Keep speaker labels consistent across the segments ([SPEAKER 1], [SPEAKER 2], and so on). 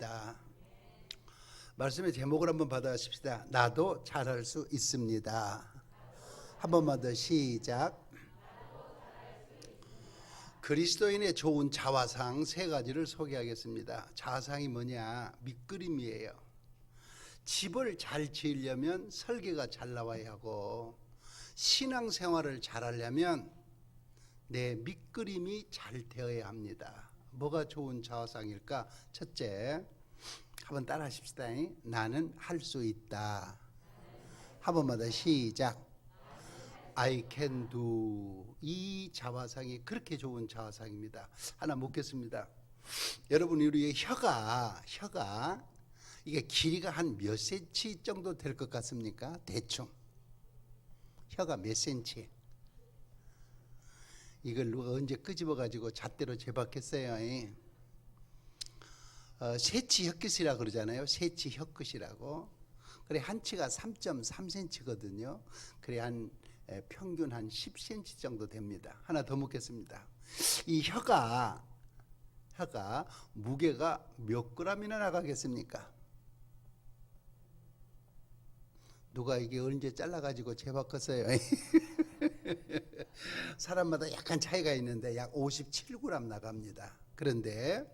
[SPEAKER 1] 합니다. 말씀의 제목을 한번 받아십시다. 나도 잘할 수 있습니다. 한 번만 더 시작. 그리스도인의 좋은 자화상 세 가지를 소개하겠습니다. 자화상이 뭐냐? 밑그림이에요. 집을 잘 지으려면 설계가 잘 나와야 하고, 신앙생활을 잘하려면 내 밑그림이 잘 되어야 합니다. 뭐가 좋은 자화상일까? 첫째, 한번 따라 하십시다. 나는 할 수 있다. 한 번만 더 시작. I can do. 이 자화상이 그렇게 좋은 자화상입니다. 하나 묻겠습니다. 여러분, 우리의 혀가 이게 길이가 한 몇 센치 정도 될 것 같습니까? 대충 혀가 몇 센치? 이걸 누가 언제 끄집어 가지고 잣대로 재봤겠어요? 세치 혀끝이라고 그러잖아요. 세치 혀끝이라고. 그래, 한 치가 3.3cm거든요. 그래, 한 평균 한 10cm 정도 됩니다. 하나 더 묻겠습니다. 이 혀가 무게가 몇 g이나 나가겠습니까? 누가 이게 언제 잘라가지고 재봤겠어요? 사람마다 약간 차이가 있는데 약 57g 나갑니다. 그런데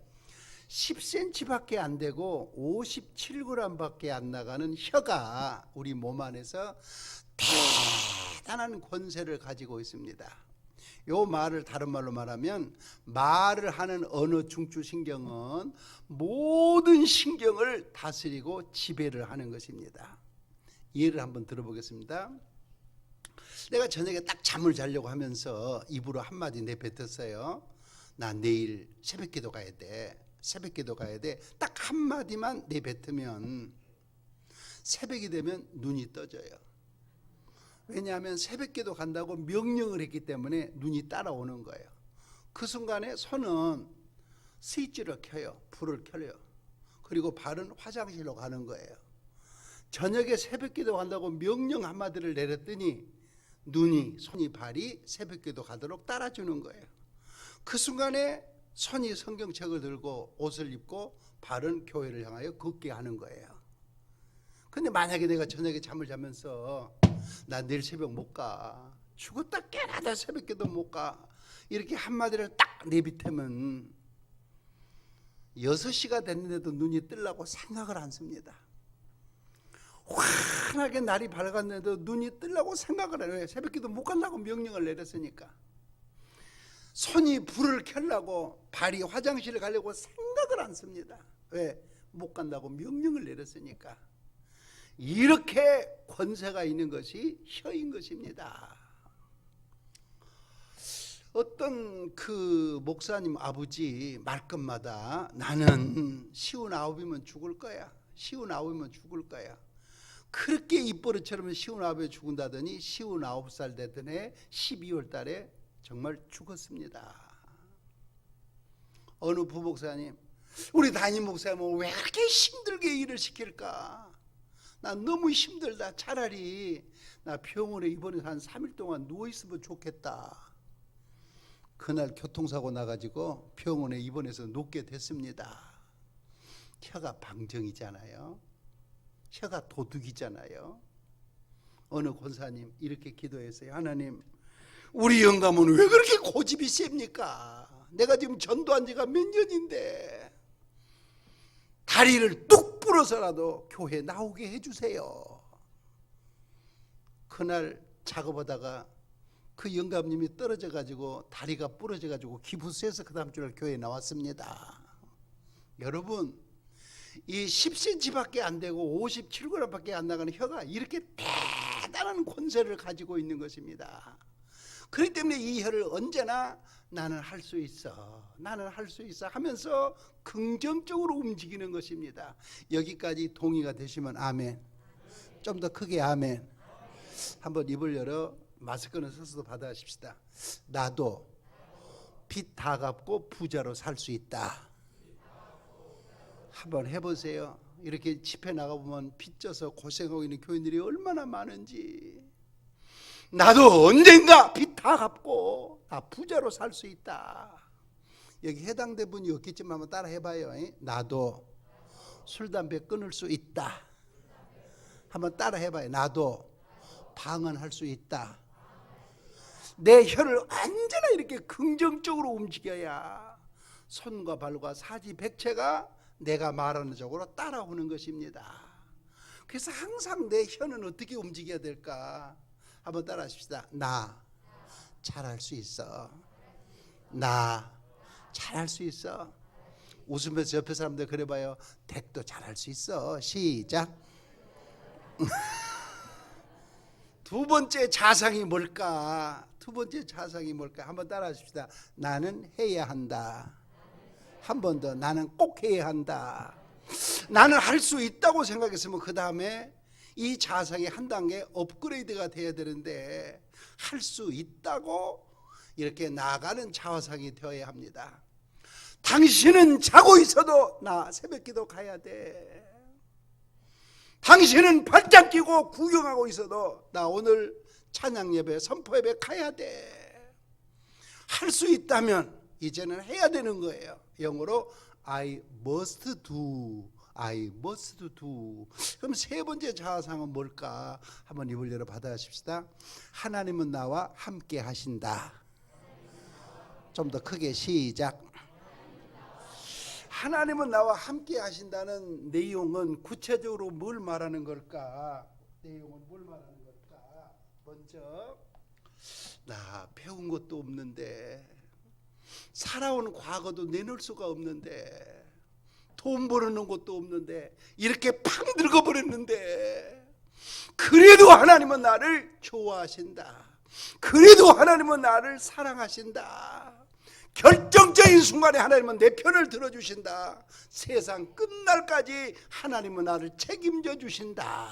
[SPEAKER 1] 10cm밖에 안 되고 57g밖에 안 나가는 혀가 우리 몸 안에서 대단한 권세를 가지고 있습니다. 요 말을 다른 말로 말하면, 말을 하는 언어 중추신경은 모든 신경을 다스리고 지배를 하는 것입니다. 예를 한번 들어보겠습니다. 내가 저녁에 딱 잠을 자려고 하면서 입으로 한마디 내뱉었어요. 나 내일 새벽기도 가야 돼. 새벽기도 가야 돼. 딱 한마디만 내뱉으면 새벽이 되면 눈이 떠져요. 왜냐하면 새벽기도 간다고 명령을 했기 때문에 눈이 따라오는 거예요. 그 순간에 손은 스위치를 켜요. 불을 켜요. 그리고 발은 화장실로 가는 거예요. 저녁에 새벽기도 간다고 명령 한마디를 내렸더니 눈이, 손이, 발이 새벽기도 가도록 따라주는 거예요. 그 순간에 손이 성경책을 들고 옷을 입고 발은 교회를 향하여 걷게 하는 거예요. 근데 만약에 내가 저녁에 잠을 자면서 나 내일 새벽 못 가, 죽었다 깨나다 새벽기도 못 가, 이렇게 한마디를 딱 내뱉으면 6시가 됐는데도 눈이 뜨려고 생각을 안 씁니다. 환하게 날이 밝았는데도 눈이 뜨려고 생각을 안 해요. 새벽기도 못 간다고 명령을 내렸으니까. 손이 불을 켜려고, 발이 화장실을 가려고 생각을 안 씁니다. 왜? 못 간다고 명령을 내렸으니까. 이렇게 권세가 있는 것이 혀인 것입니다. 어떤 그 목사님 아버지 말끝마다 나는 59이면 죽을 거야. 59이면 죽을 거야. 그렇게 입버릇처럼 59에 죽는다더니 59살 되던 해 12월 달에 정말 죽었습니다. 어느 부목사님, 우리 담임 목사님은 왜 이렇게 힘들게 일을 시킬까? 나 너무 힘들다. 차라리 나 병원에 입원해서 한 3일 동안 누워있으면 좋겠다. 그날 교통사고 나가지고 병원에 입원해서 눕게 됐습니다. 혀가 방정이잖아요. 혀가 도둑이잖아요. 어느 권사님 이렇게 기도했어요. 하나님, 우리 영감은 왜 그렇게 고집이 셉니까? 내가 지금 전도한 지가 몇 년인데 다리를 뚝 부러서라도 교회 나오게 해주세요. 그날 작업하다가 그 영감님이 떨어져 가지고 다리가 부러져 가지고 기부스에서 그 다음 주날 교회에 나왔습니다. 여러분, 이 10cm밖에 안 되고 57g밖에 안 나가는 혀가 이렇게 대단한 권세를 가지고 있는 것입니다. 그렇기 때문에 이 혀를 언제나 나는 할 수 있어, 나는 할 수 있어 하면서 긍정적으로 움직이는 것입니다. 여기까지 동의가 되시면 아멘. 좀 더 크게 아멘. 한번 입을 열어 마스크는 서서도 받아십시다. 나도 빚 다 갚고 부자로 살 수 있다. 한번 해보세요. 이렇게 집회 나가보면 빚 져서 고생하고 있는 교인들이 얼마나 많은지. 나도 언젠가 빚 다 갚고 나 부자로 살 수 있다. 여기 해당된 분이 없겠지만 한번 따라 해봐요. 나도 술 담배 끊을 수 있다. 한번 따라 해봐요. 나도 방언할 수 있다. 내 혀를 언제나 이렇게 긍정적으로 움직여야 손과 발과 사지백체가 내가 말하는 쪽으로 따라오는 것입니다. 그래서 항상 내 혀는 어떻게 움직여야 될까? 한번 따라 하십시다. 나 잘할 수 있어. 나 잘할 수 있어. 웃으면서 옆에 사람들 그래봐요. 댁도 잘할 수 있어. 시작. 두 번째 자상이 뭘까? 두 번째 자상이 뭘까? 한번 따라 하십시다. 나는 해야 한다. 한 번 더. 나는 꼭 해야 한다. 나는 할 수 있다고 생각했으면 그 다음에 이 자상이 한 단계 업그레이드가 돼야 되는데 할 수 있다고 이렇게 나아가는 자화상이 되어야 합니다. 당신은 자고 있어도 나 새벽기도 가야 돼. 당신은 발짝 끼고 구경하고 있어도 나 오늘 찬양 예배 선포 예배 가야 돼. 할 수 있다면 이제는 해야 되는 거예요. 영어로 I must do. I must do. 그럼 세 번째 자아상은 뭘까? 한번 입을 열어 받아십시다. 하나님은 나와 함께 하신다. 좀 더 크게 시작. 하나님은 나와 함께 하신다는 내용은 구체적으로 뭘 말하는 걸까? 내용은 뭘 말하는 걸까? 먼저 나 배운 것도 없는데, 살아온 과거도 내놓을 수가 없는데, 돈 벌어놓은 것도 없는데 이렇게 팍 늙어버렸는데, 그래도 하나님은 나를 좋아하신다. 그래도 하나님은 나를 사랑하신다. 결정적인 순간에 하나님은 내 편을 들어주신다. 세상 끝날까지 하나님은 나를 책임져 주신다.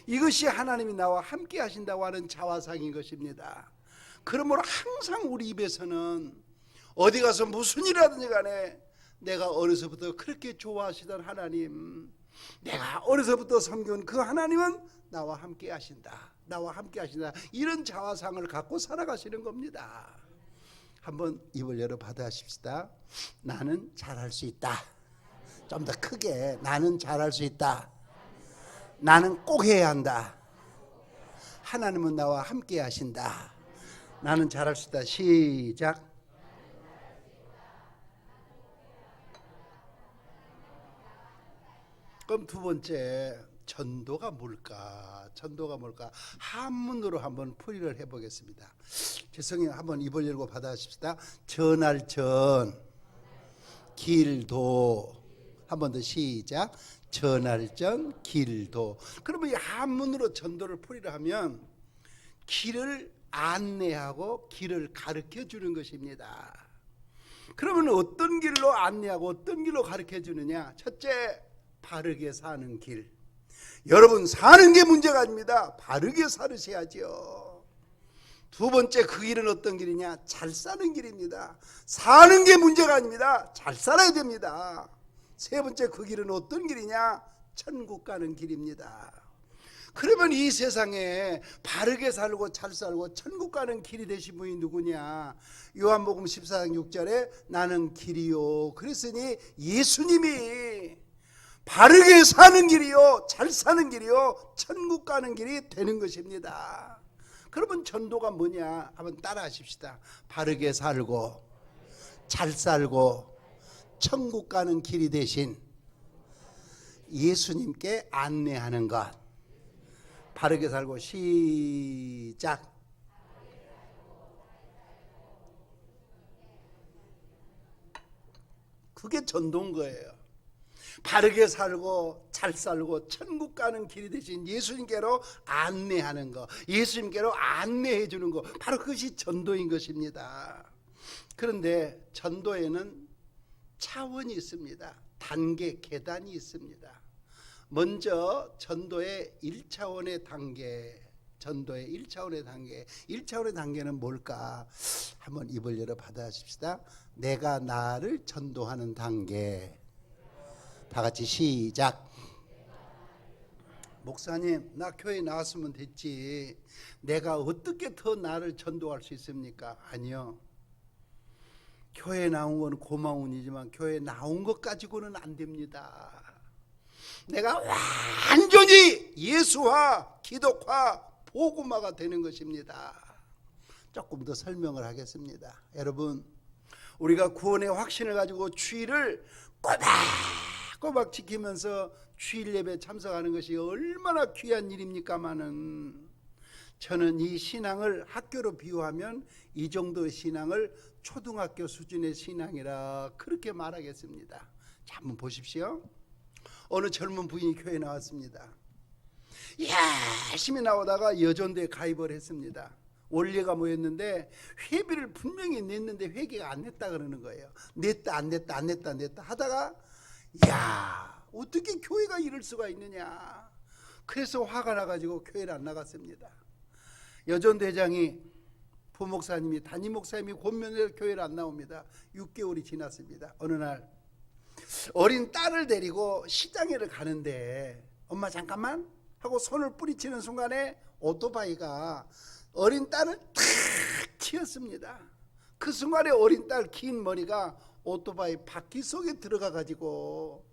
[SPEAKER 1] 이것이 하나님이 나와 함께 하신다고 하는 자화상인 것입니다. 그러므로 항상 우리 입에서는 어디 가서 무슨 일하든지 간에 내가 어려서부터 그렇게 좋아하시던 하나님, 내가 어려서부터 섬겨온 그 하나님은 나와 함께 하신다. 나와 함께 하신다. 이런 자화상을 갖고 살아가시는 겁니다. 한번 입을 열어 받아십시다. 나는 잘할 수 있다. 좀 더 크게. 나는 잘할 수 있다. 나는 꼭 해야 한다. 하나님은 나와 함께 하신다. 나는 잘할 수 있다. 시작. 그럼 두 번째, 전도가 뭘까? 전도가 뭘까? 한문으로 한번 풀이를 해보겠습니다. 죄송해요. 한번 입을 열고 받아십시다. 전할 전, 길도. 한번 더 시작. 전할 전, 길도. 그러면 이 한문으로 전도를 풀이를 하면 길을 안내하고 길을 가르쳐 주는 것입니다. 그러면 어떤 길로 안내하고 어떤 길로 가르쳐 주느냐? 첫째, 바르게 사는 길. 여러분, 사는 게 문제가 아닙니다. 바르게 살으셔야죠. 두 번째, 그 길은 어떤 길이냐? 잘 사는 길입니다. 사는 게 문제가 아닙니다. 잘 살아야 됩니다. 세 번째, 그 길은 어떤 길이냐? 천국 가는 길입니다. 그러면 이 세상에 바르게 살고 잘 살고 천국 가는 길이 되신 분이 누구냐? 요한복음 14장 6절에 나는 길이요 그랬으니 예수님이 바르게 사는 길이요, 잘 사는 길이요, 천국 가는 길이 되는 것입니다. 그러면 전도가 뭐냐? 한번 따라 하십시다. 바르게 살고 잘 살고 천국 가는 길이 되신 예수님께 안내하는 것. 바르게 살고 시작. 그게 전도인 거예요. 바르게 살고 잘 살고 천국 가는 길이 되신 예수님께로 안내하는 것, 예수님께로 안내해 주는 것, 바로 그것이 전도인 것입니다. 그런데 전도에는 차원이 있습니다. 단계, 계단이 있습니다. 먼저 전도의 1차원의 단계, 전도의 1차원의 단계. 1차원의 단계는 뭘까? 한번 입을 열어 받아십시다. 내가 나를 전도하는 단계. 다 같이 시작. 목사님, 나 교회 나왔으면 됐지. 내가 어떻게 더 나를 전도할 수 있습니까? 아니요. 교회 나온 건 고마운 일이지만 교회 나온 것 가지고는 안 됩니다. 내가 완전히 예수화, 기독화, 복음화가 되는 것입니다. 조금 더 설명을 하겠습니다. 여러분, 우리가 구원의 확신을 가지고 주일을 꼬박꼬박 지키면서 주일 예배에 참석하는 것이 얼마나 귀한 일입니까마는, 저는 이 신앙을 학교로 비유하면 이 정도의 신앙을 초등학교 수준의 신앙이라 그렇게 말하겠습니다. 자, 한번 보십시오. 어느 젊은 부인이 교회에 나왔습니다. 열심히 나오다가 여전대에 가입을 했습니다. 원리가 뭐였는데 회비를 분명히 냈는데 회계가 안 냈다 그러는 거예요. 냈다 안 냈다 안 냈다 안 냈다 하다가, 야, 어떻게 교회가 이럴 수가 있느냐. 그래서 화가 나가지고 교회를 안 나갔습니다. 여전대장이 부목사님이 담임 목사님이 권면해서 교회를 안 나옵니다. 6개월이 지났습니다. 어느 날 어린 딸을 데리고 시장에를 가는데, 엄마 잠깐만 하고 손을 뿌리치는 순간에 오토바이가 어린 딸을 탁 치었습니다. 그 순간에 어린 딸 긴 머리가 오토바이 바퀴 속에 들어가 가지고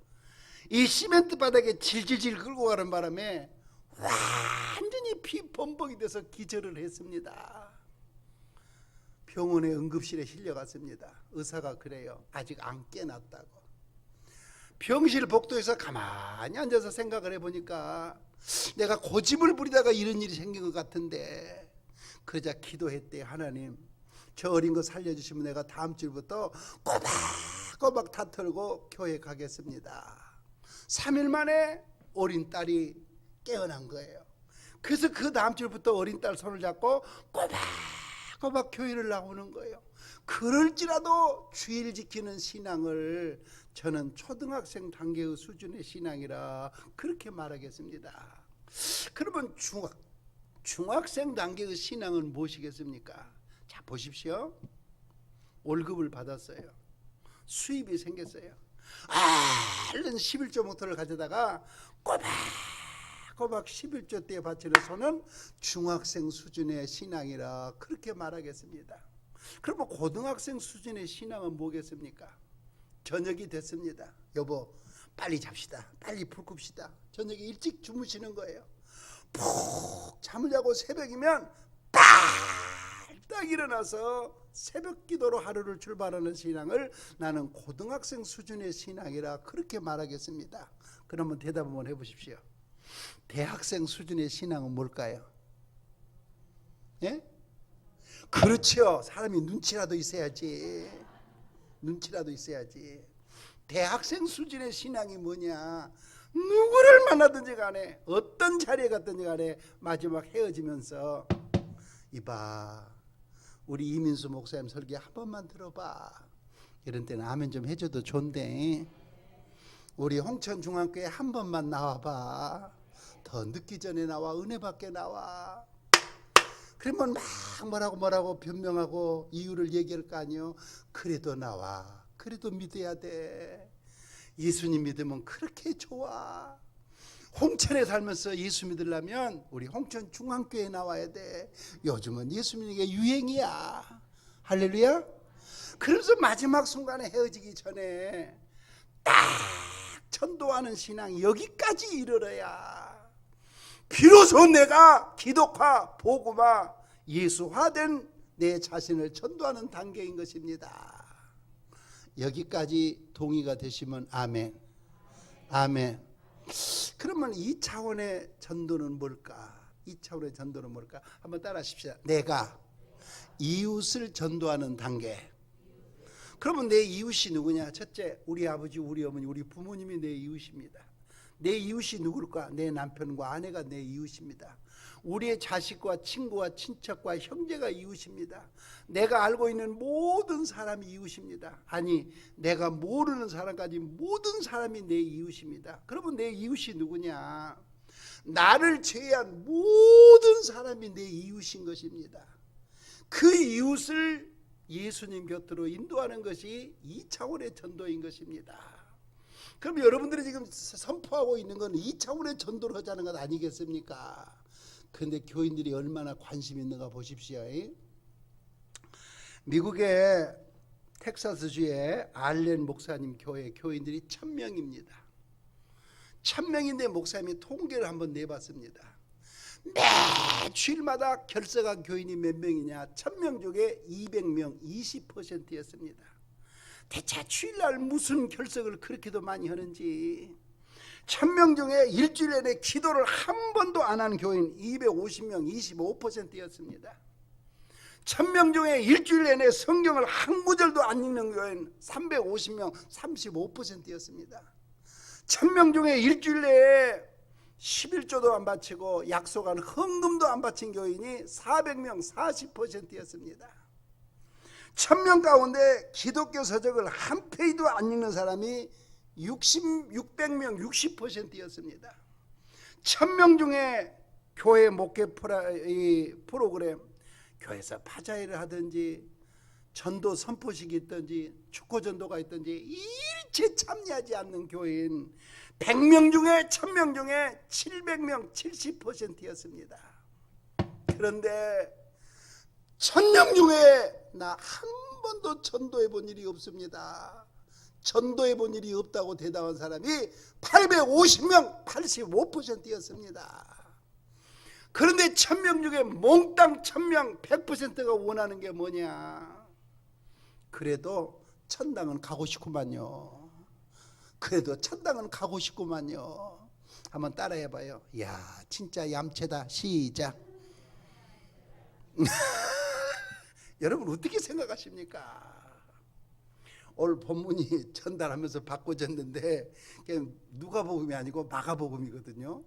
[SPEAKER 1] 이 시멘트 바닥에 질질질 끌고 가는 바람에 완전히 피 범벅이 돼서 기절을 했습니다. 병원의 응급실에 실려갔습니다. 의사가 그래요. 아직 안 깨났다고. 병실 복도에서 가만히 앉아서 생각을 해보니까 내가 고집을 부리다가 이런 일이 생긴 것 같은데, 그러자 기도했대. 하나님, 저 어린 거 살려주시면 내가 다음 주부터 꼬박꼬박 다 털고 교회 가겠습니다. 3일 만에 어린 딸이 깨어난 거예요. 그래서 그 다음 주부터 어린 딸 손을 잡고 꼬박꼬박 교회를 나오는 거예요. 그럴지라도 주일 지키는 신앙을 저는 초등학생 단계의 수준의 신앙이라 그렇게 말하겠습니다. 그러면 중학생 단계의 신앙은 무엇이겠습니까? 자, 보십시오. 월급을 받았어요. 수입이 생겼어요. 얼른 11조 목토를 가져다가 꼬박꼬박 11조 때 바치는 손은 중학생 수준의 신앙이라 그렇게 말하겠습니다. 그러면 고등학생 수준의 신앙은 뭐겠습니까? 저녁이 됐습니다. 여보, 빨리 잡시다. 빨리 불 끕시다. 저녁에 일찍 주무시는 거예요. 푹 잠을 자고 새벽이면 딱 일어나서 새벽 기도로 하루를 출발하는 신앙을 나는 고등학생 수준의 신앙이라 그렇게 말하겠습니다. 그러면 대답 한번 해보십시오. 대학생 수준의 신앙은 뭘까요? 예? 그렇죠. 사람이 눈치라도 있어야지. 눈치라도 있어야지. 대학생 수준의 신앙이 뭐냐? 누구를 만나든지 간에 어떤 자리에 갔든지 간에 마지막 헤어지면서, 이봐, 우리 이민수 목사님 설교 한 번만 들어봐. 이런 때는 아멘 좀 해줘도 좋은데, 우리 홍천중앙교회 한 번만 나와봐. 더 늦기 전에 나와. 은혜 받게 나와. 그러면 막 뭐라고 변명하고 이유를 얘기할 거 아니요. 그래도 나와. 그래도 믿어야 돼. 예수님 믿으면 그렇게 좋아. 홍천에 살면서 예수 믿으려면 우리 홍천 중앙교회에 나와야 돼. 요즘은 예수 믿는 게 유행이야. 할렐루야. 그래서 마지막 순간에 헤어지기 전에 딱 전도하는 신앙이 여기까지 이르러야 비로소 내가 기독화, 복음화, 예수화된 내 자신을 전도하는 단계인 것입니다. 여기까지 동의가 되시면 아멘. 아멘. 그러면 2차원의 전도는 뭘까? 2차원의 전도는 뭘까? 한번 따라 하십시다. 내가 이웃을 전도하는 단계. 그러면 내 이웃이 누구냐? 첫째, 우리 아버지, 우리 어머니, 우리 부모님이 내 이웃입니다. 내 이웃이 누굴까? 내 남편과 아내가 내 이웃입니다. 우리의 자식과 친구와 친척과 형제가 이웃입니다. 내가 알고 있는 모든 사람이 이웃입니다. 아니, 내가 모르는 사람까지 모든 사람이 내 이웃입니다. 그러면 내 이웃이 누구냐? 나를 제외한 모든 사람이 내 이웃인 것입니다. 그 이웃을 예수님 곁으로 인도하는 것이 2차원의 전도인 것입니다. 그럼 여러분들이 지금 선포하고 있는 건 2차원의 전도를 하자는 것 아니겠습니까? 그런데 교인들이 얼마나 관심 있는가 보십시오. 미국의 텍사스주의 알렌 목사님 교회 교인들이 1000명입니다. 1000명인데 목사님이 통계를 한번 내봤습니다. 매 주일마다 결석한 교인이 몇 명이냐? 1000명 중에 200명, 20%였습니다. 대체 주일날 무슨 결석을 그렇게도 많이 하는지. 1000명 중에 일주일 내내 기도를 한 번도 안 한 교인 250명, 25%였습니다. 1000명 중에 일주일 내내 성경을 한 구절도 안 읽는 교인 350명, 35%였습니다. 1000명 중에 일주일 내에 11조도 안 바치고 약속한 헌금도 안 바친 교인이 400명, 40%였습니다. 1000명 가운데 기독교 서적을 한 페이지도 안 읽는 사람이 600명, 60%였습니다. 1000명 중에 교회 목회 프로그램, 교회에서 파자회를 하든지 전도 선포식이 있든지 축구 전도가 있든지 일체 참여하지 않는 교인 100명 중에 1000명 중에 700명, 70%였습니다. 그런데 1000명 중에 나 한 번도 전도해 본 일이 없습니다. 전도해 본 일이 없다고 대답한 사람이 850명, 85%였습니다. 그런데 1000명 중에 몽땅 1000명, 100%가 원하는 게 뭐냐? 그래도 천당은 가고 싶구만요. 그래도 천당은 가고 싶구만요. 한번 따라해봐요. 야, 진짜 얌체다. 시작. 여러분 어떻게 생각하십니까? 오늘 본문이 전달하면서 바꿔졌는데 누가복음이 아니고 마가복음이거든요.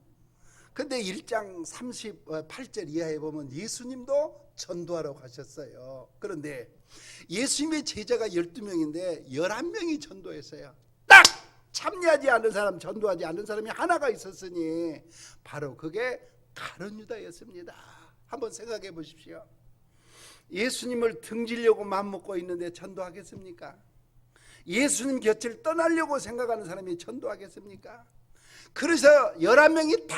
[SPEAKER 1] 근데 1장 38절 이하에 보면 예수님도 전도하러 가셨어요. 그런데 예수님의 제자가 12명인데 11명이 전도했어요. 딱 참여하지 않은 사람, 전도하지 않은 사람이 하나가 있었으니 바로 그게 가룟 유다였습니다. 한번 생각해 보십시오. 예수님을 등지려고 마음먹고 있는데 전도하겠습니까? 예수님 곁을 떠나려고 생각하는 사람이 전도하겠습니까? 그래서 11명이 다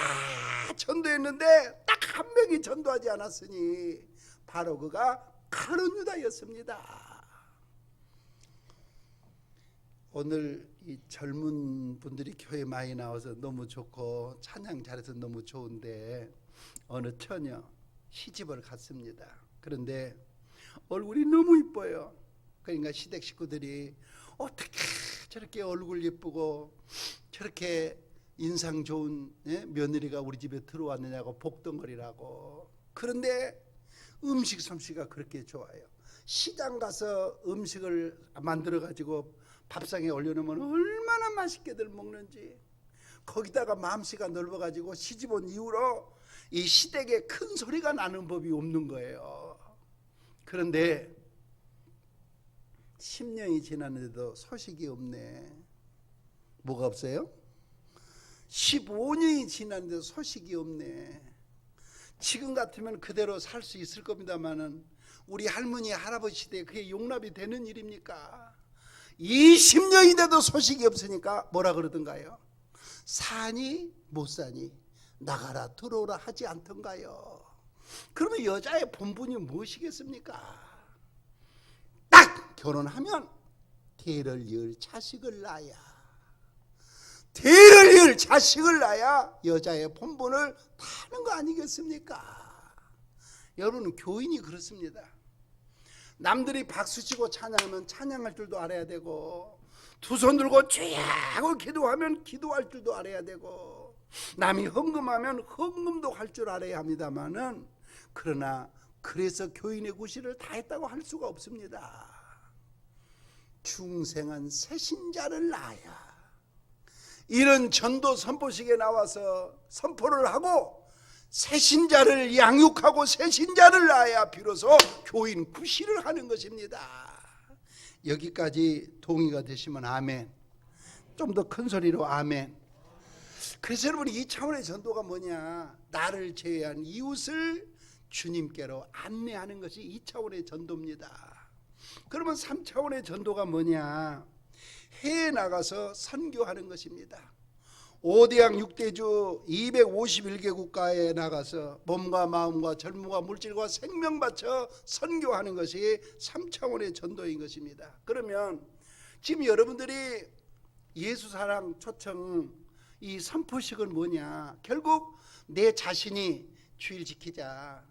[SPEAKER 1] 전도했는데 딱 한 명이 전도하지 않았으니 바로 그가 가룟 유다였습니다. 오늘 이 젊은 분들이 교회 많이 나와서 너무 좋고 찬양 잘해서 너무 좋은데 어느 처녀 시집을 갔습니다. 그런데 얼굴이 너무 이뻐요. 그러니까 시댁 식구들이 어떻게 저렇게 얼굴 예쁘고 저렇게 인상 좋은 며느리가 우리 집에 들어왔느냐고 복덩거리라고. 그런데 음식 솜씨가 그렇게 좋아요. 시장 가서 음식을 만들어 가지고 밥상에 올려놓으면 얼마나 맛있게들 먹는지. 거기다가 마음씨가 넓어 가지고 시집 온 이후로 이 시댁에 큰 소리가 나는 법이 없는 거예요. 그런데 10년이 지났는데도 소식이 없네. 뭐가 없어요? 15년이 지났는데도 소식이 없네. 지금 같으면 그대로 살 수 있을 겁니다만은 우리 할머니 할아버지 시대에 그게 용납이 되는 일입니까? 20년이 돼도 소식이 없으니까 뭐라 그러던가요? 사니 못 사니 나가라 들어오라 하지 않던가요? 그러면 여자의 본분이 무엇이겠습니까? 딱 결혼하면 대를 이을 자식을 낳아야, 대를 이을 자식을 낳아야 여자의 본분을 다하는 거 아니겠습니까? 여러분 교인이 그렇습니다. 남들이 박수치고 찬양하면 찬양할 줄도 알아야 되고, 두 손 들고 쥐하고 기도하면 기도할 줄도 알아야 되고, 남이 헌금하면 헌금도 할 줄 알아야 합니다만은, 그러나 그래서 교인의 구실을 다 했다고 할 수가 없습니다. 중생한 새신자를 낳아야, 이런 전도 선포식에 나와서 선포를 하고 새신자를 양육하고 새신자를 낳아야 비로소 교인 구실을 하는 것입니다. 여기까지 동의가 되시면 아멘. 좀 더 큰 소리로 아멘. 그래서 여러분 이 차원의 전도가 뭐냐? 나를 제외한 이웃을 주님께로 안내하는 것이 2차원의 전도입니다. 그러면 3차원의 전도가 뭐냐? 해외에 나가서 선교하는 것입니다. 5대양 6대주 251개 국가에 나가서 몸과 마음과 젊음과 물질과 생명 바쳐 선교하는 것이 3차원의 전도인 것입니다. 그러면 지금 여러분들이 예수사랑 초청 이 선포식은 뭐냐? 결국 내 자신이 주일 지키자.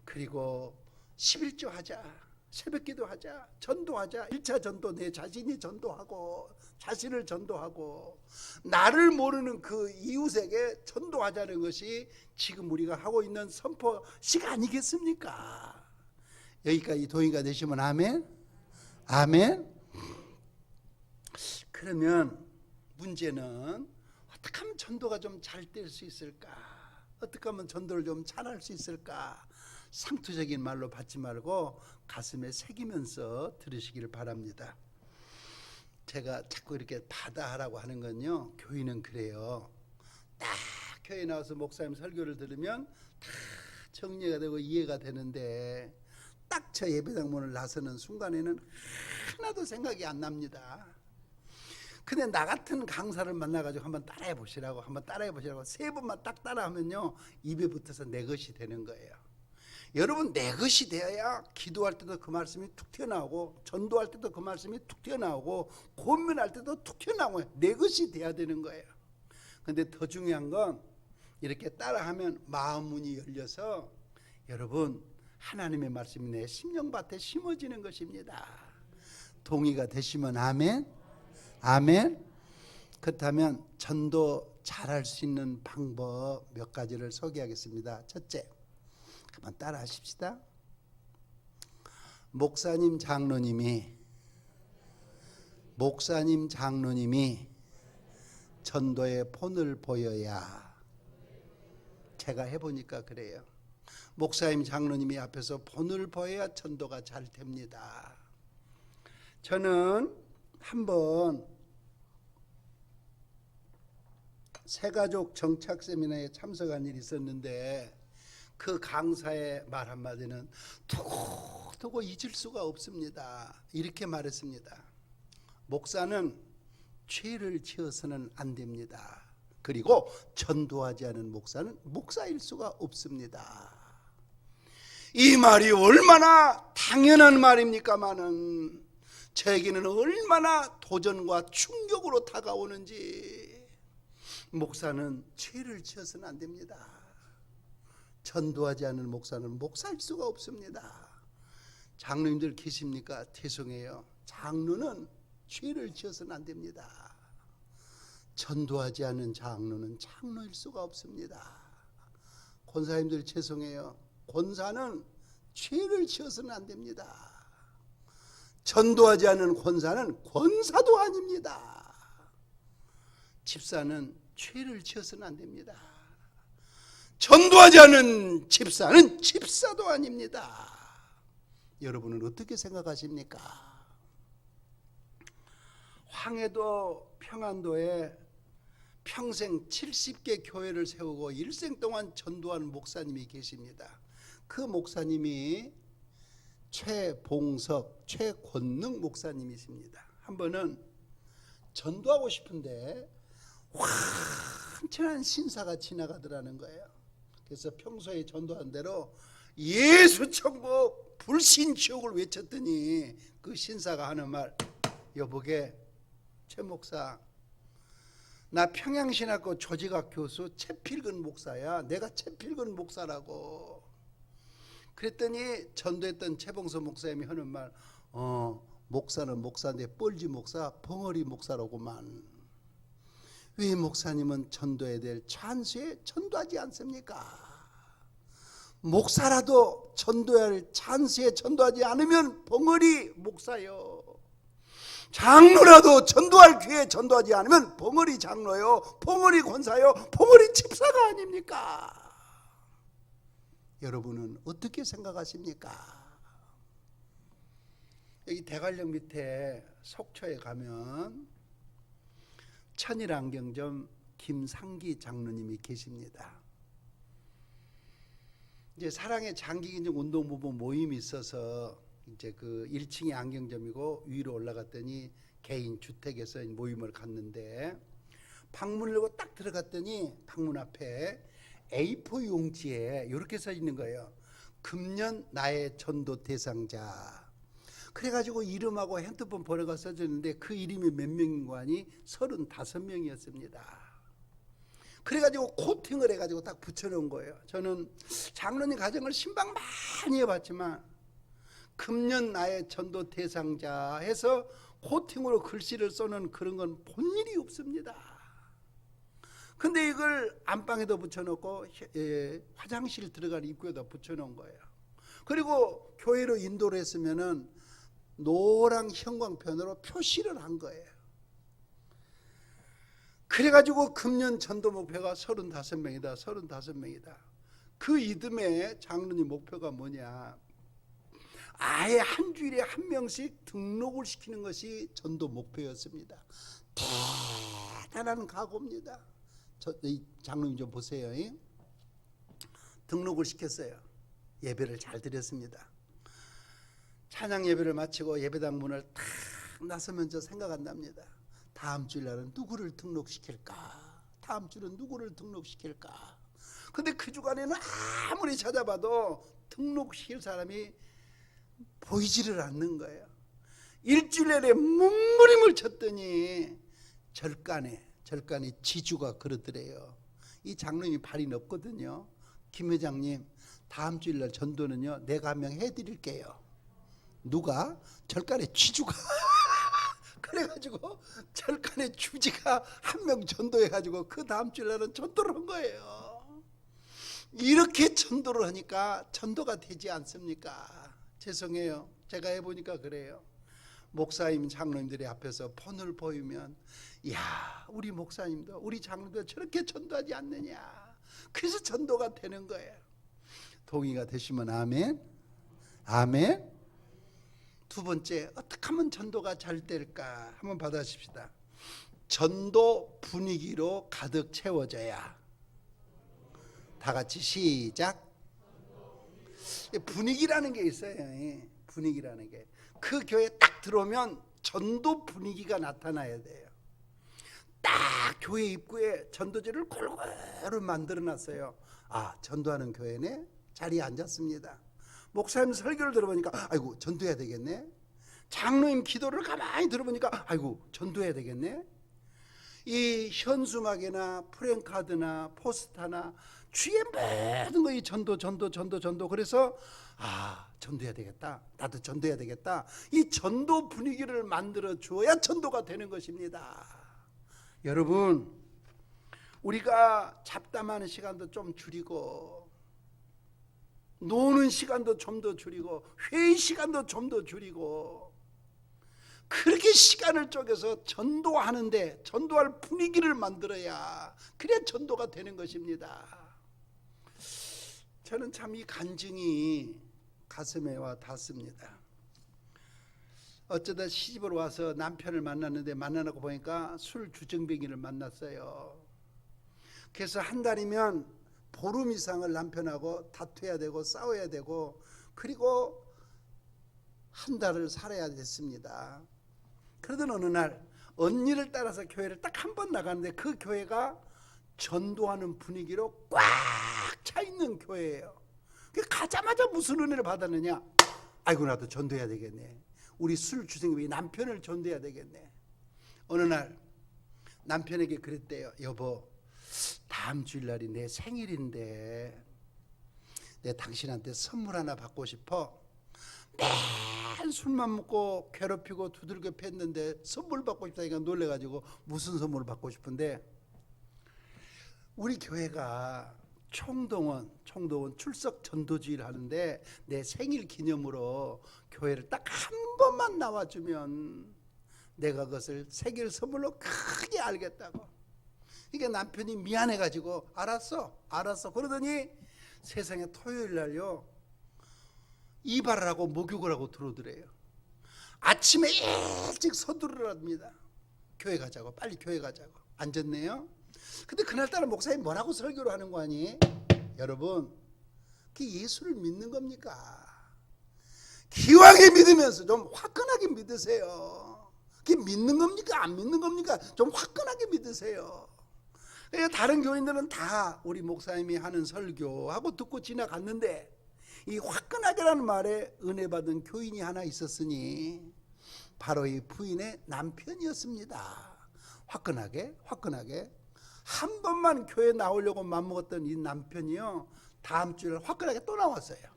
[SPEAKER 1] 그리고 11조 하자. 새벽기도 하자. 전도하자. 1차 전도 내 자신이 전도하고 자신을 전도하고 나를 모르는 그 이웃에게 전도하자는 것이 지금 우리가 하고 있는 선포식 아니겠습니까? 여기까지 동의가 되시면 아멘. 아멘. 그러면 문제는 어떻게 하면 전도가 좀 잘 될 수 있을까? 어떻게 하면 전도를 좀 잘할 수 있을까? 상투적인 말로 받지 말고 가슴에 새기면서 들으시기를 바랍니다. 제가 자꾸 이렇게 받아하라고 하는 건요, 교인은 그래요. 딱 교회 나와서 목사님 설교를 들으면 다 정리가 되고 이해가 되는데 딱 저 예배당 문을 나서는 순간에는 하나도 생각이 안 납니다. 근데 나 같은 강사를 만나가지고 한번 따라해 보시라고, 한번 따라해 보시라고 3번만 딱 따라하면요, 입에 붙어서 내 것이 되는 거예요. 여러분, 내 것이 되어야 기도할 때도 그 말씀이 툭 튀어나오고, 전도할 때도 그 말씀이 툭 튀어나오고, 고민할 때도 툭 튀어나오고, 내 것이 돼야 되는 거예요. 근데 더 중요한 건 이렇게 따라하면 마음 문이 열려서 여러분, 하나님의 말씀이 내 심령밭에 심어지는 것입니다. 동의가 되시면 아멘. 아멘. 그렇다면 전도 잘할 수 있는 방법 몇 가지를 소개하겠습니다. 첫째, 한번 따라 하십시다. 목사님 장로님이 전도에 본을 보여야, 제가 해보니까 그래요. 목사님 장로님이 앞에서 본을 보여야 전도가 잘 됩니다. 저는 한번 새가족 정착 세미나에 참석한 일이 있었는데 그 강사의 말 한마디는 두고 잊을 수가 없습니다. 이렇게 말했습니다. 목사는 죄를 지어서는 안 됩니다. 그리고 전도하지 않은 목사는 목사일 수가 없습니다. 이 말이 얼마나 당연한 말입니까마는 저에게는 얼마나 도전과 충격으로 다가오는지. 목사는 죄를 지어서는 안 됩니다. 전도하지 않은 목사는 목사일 수가 없습니다. 장로님들 계십니까? 죄송해요. 장로는 죄를 지어서는 안 됩니다. 전도하지 않은 장로는 장로일 수가 없습니다. 권사님들 죄송해요. 권사는 죄를 지어서는 안 됩니다. 전도하지 않은 권사는 권사도 아닙니다. 집사는 죄를 지어서는 안 됩니다. 전도하지 않은 집사는 집사도 아닙니다. 여러분은 어떻게 생각하십니까? 황해도 평안도에 평생 70개 교회를 세우고 일생 동안 전도한 목사님이 계십니다. 그 목사님이 최봉석, 최권능 목사님이십니다. 한 번은 전도하고 싶은데 환천한 신사가 지나가더라는 거예요. 그래서 평소에 전도한 대로 예수 천국 불신 지옥을 외쳤더니 그 신사가 하는 말, 여보게 최 목사, 나 평양신학교 조직학 교수 최필근 목사야. 내가 최필근 목사라고. 그랬더니 전도했던 최봉석 목사님이 하는 말, 목사는 목사인데 뻘지 목사, 벙어리 목사라고만. 왜 목사님은 전도해야 될 찬수에 전도하지 않습니까? 목사라도 전도해야 할 찬수에 전도하지 않으면 벙어리 목사요. 장로라도 전도할 기회에 전도하지 않으면 벙어리 장로요, 벙어리 권사요, 벙어리 집사가 아닙니까? 여러분은 어떻게 생각하십니까? 여기 대관령 밑에 속초에 가면 천일안경점 김상기 장로님이 계십니다. 이제 사랑의 장기gin정 운동부부 모임이 있어서 이제 그 1층이 안경점이고 위로 올라갔더니 개인 주택에서 모임을 갔는데 방문을 열고 딱 들어갔더니 방문 앞에 A4 용지에 이렇게 써 있는 거예요. 금년 나의 전도 대상자. 그래가지고 이름하고 핸드폰 번호가 써졌는데 그 이름이 몇 명인 거 아니? 35명이었습니다. 그래가지고 코팅을 해가지고 딱 붙여놓은 거예요. 저는 장로님 가정을 신방 많이 해봤지만 금년 나의 전도 대상자 해서 코팅으로 글씨를 써는 그런 건 본 일이 없습니다. 근데 이걸 안방에도 붙여놓고 화장실 들어가는 입구에다 붙여놓은 거예요. 그리고 교회로 인도를 했으면은 노랑 형광펜으로 표시를 한 거예요. 그래가지고 금년 전도 목표가 35명이다 35명이다. 그 이듬해 장로님 목표가 뭐냐, 아예 한 주일에 한 명씩 등록을 시키는 것이 전도 목표였습니다. 대단한 각오입니다. 이 장로님 좀 보세요. 등록을 시켰어요. 예배를 잘 드렸습니다. 찬양 예배를 마치고 예배당 문을 탁 나서면 저 생각 안 납니다. 다음 주일날은 누구를 등록시킬까? 다음 주는 누구를 등록시킬까? 근데 그 주간에는 아무리 찾아봐도 등록시킬 사람이 보이지를 않는 거예요. 일주일 내내 몸부림을 쳤더니 절간에 지주가 그러더래요. 이 장로님이 발이 높거든요. 김 회장님, 다음 주일날 전도는요 내가 한 명 해드릴게요. 누가? 절간에 지주가. 그래가지고 절간에 주지가 한 명 전도해가지고 그 다음 주일날은 전도를 한 거예요. 이렇게 전도를 하니까 전도가 되지 않습니까? 죄송해요. 제가 해보니까 그래요. 목사님 장로님들이 앞에서 폰을 보이면 야, 우리 목사님도 우리 장로님도 저렇게 전도하지 않느냐. 그래서 전도가 되는 거예요. 동의가 되시면 아멘. 아멘. 두 번째, 어떻게 하면 전도가 잘 될까 한번 받아십시다. 전도 분위기로 가득 채워져야. 다 같이 시작. 분위기라는 게 있어요. 분위기라는 게. 그 교회에 딱 들어오면 전도 분위기가 나타나야 돼요. 딱 교회 입구에 전도지를 골고루 만들어놨어요. 아, 전도하는 교회네. 자리에 앉았습니다. 목사님 설교를 들어보니까 아이고 전도해야 되겠네. 장로님 기도를 가만히 들어보니까 아이고 전도해야 되겠네. 이 현수막이나 프랭카드나 포스터나 주의 모든 거이 전도. 그래서 아, 전도해야 되겠다. 나도 전도해야 되겠다. 이 전도 분위기를 만들어 주어야 전도가 되는 것입니다. 여러분, 우리가 잡담하는 시간도 좀 줄이고 노는 시간도 좀 더 줄이고 회의 시간도 좀 더 줄이고 그렇게 시간을 쪼개서 전도하는데 전도할 분위기를 만들어야 그래야 전도가 되는 것입니다. 저는 참 이 간증이 가슴에 와 닿습니다. 어쩌다 시집으로 와서 남편을 만났는데 만나고 보니까 술 주정뱅이를 만났어요. 그래서 한 달이면 보름 이상을 남편하고 다투어야 되고 싸워야 되고 그리고 한 달을 살아야 됐습니다. 그러던 어느 날 언니를 따라서 교회를 딱 한 번 나가는데 그 교회가 전도하는 분위기로 꽉 차 있는 교회예요. 가자마자 무슨 은혜를 받았느냐? 아이고 나도 전도해야 되겠네. 우리 술 주정뱅이 남편을 전도해야 되겠네. 어느 날 남편에게 그랬대요. 여보, 다음 주일날이 내 생일인데 내 당신한테 선물 하나 받고 싶어. 매일 술만 먹고 괴롭히고 두들겨 팼는데 선물 받고 싶다니까 놀래가지고 무슨 선물을 받고 싶은데 우리 교회가 총동원 출석 전도주의를 하는데 내 생일 기념으로 교회를 딱 한 번만 나와주면 내가 그것을 생일 선물로 크게 알겠다고. 이게 남편이 미안해가지고 알았어 그러더니 세상에 토요일 날요 이발을 하고 목욕을 하고 들어오더래요. 아침에 일찍 서두르랍니다. 교회 가자고, 빨리 교회 가자고. 앉았네요. 근데 그날따라 목사님 뭐라고 설교를 하는 거 아니? 여러분, 그게 예수를 믿는 겁니까? 기왕에 믿으면서 좀 화끈하게 믿으세요. 그게 믿는 겁니까? 안 믿는 겁니까? 좀 화끈하게 믿으세요. 다른 교인들은 다 우리 목사님이 하는 설교하고 듣고 지나갔는데 이 화끈하게라는 말에 은혜 받은 교인이 하나 있었으니 바로 이 부인의 남편이었습니다. 화끈하게 한 번만 교회 나오려고 맘먹었던 이 남편이요, 다음 주에 화끈하게 또 나왔어요.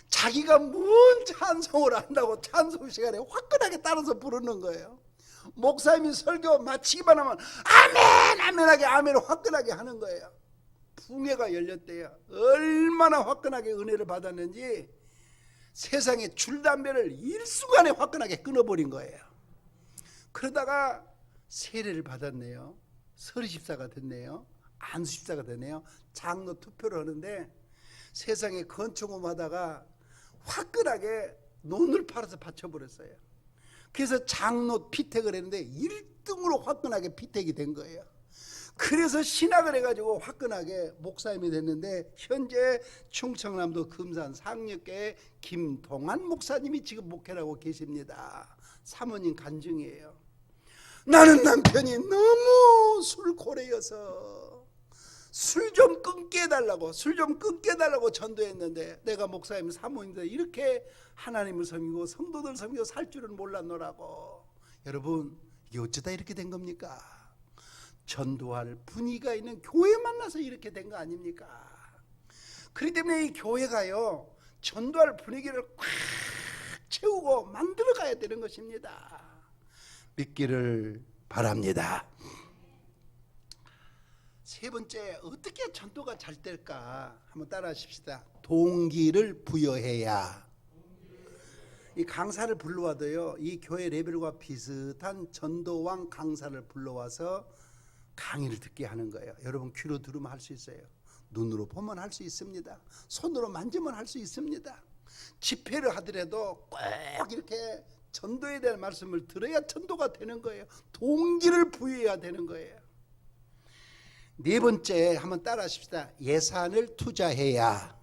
[SPEAKER 1] 자기가 뭔 찬송을 한다고 찬송 시간에 화끈하게 따라서 부르는 거예요. 목사님이 설교 마치기만 하면 아멘 아멘하게 아멘을 화끈하게 하는 거예요. 붕해가 열렸대요. 얼마나 화끈하게 은혜를 받았는지 세상에 줄담배를 일순간에 화끈하게 끊어버린 거예요. 그러다가 세례를 받았네요. 서리십사가 됐네요. 안수십사가 됐네요. 장로 투표를 하는데 세상에 건초금 하다가 화끈하게 논을 팔아서 바쳐버렸어요. 그래서 장로 피택을 했는데 1등으로 화끈하게 피택이 된 거예요. 그래서 신학을 해가지고 화끈하게 목사님이 됐는데 현재 충청남도 금산 상력교회 김동환 목사님이 지금 목회를 하고 계십니다. 사모님 간증이에요. 나는 남편이 너무 술고래여서 술 좀 끊게 해달라고 전도했는데 내가 목사님 사모님들 이렇게 하나님을 섬기고 성도들 섬기고 살 줄은 몰랐노라고. 여러분, 이게 어쩌다 이렇게 된 겁니까? 전도할 분위기가 있는 교회 만나서 이렇게 된 거 아닙니까? 그렇기 때문에 이 교회가요, 전도할 분위기를 꽉 채우고 만들어 가야 되는 것입니다. 믿기를 바랍니다. 세 번째, 어떻게 전도가 잘 될까? 한번 따라 하십시다. 동기를 부여해야. 이 강사를 불러와도요, 이 교회 레벨과 비슷한 전도왕 강사를 불러와서 강의를 듣게 하는 거예요. 여러분 귀로 들으면 할 수 있어요. 눈으로 보면 할 수 있습니다. 손으로 만지면 할 수 있습니다. 집회를 하더라도 꼭 이렇게 전도에 대한 말씀을 들어야 전도가 되는 거예요. 동기를 부여해야 되는 거예요. 네 번째, 한번 따라 하십시다. 예산을 투자해야.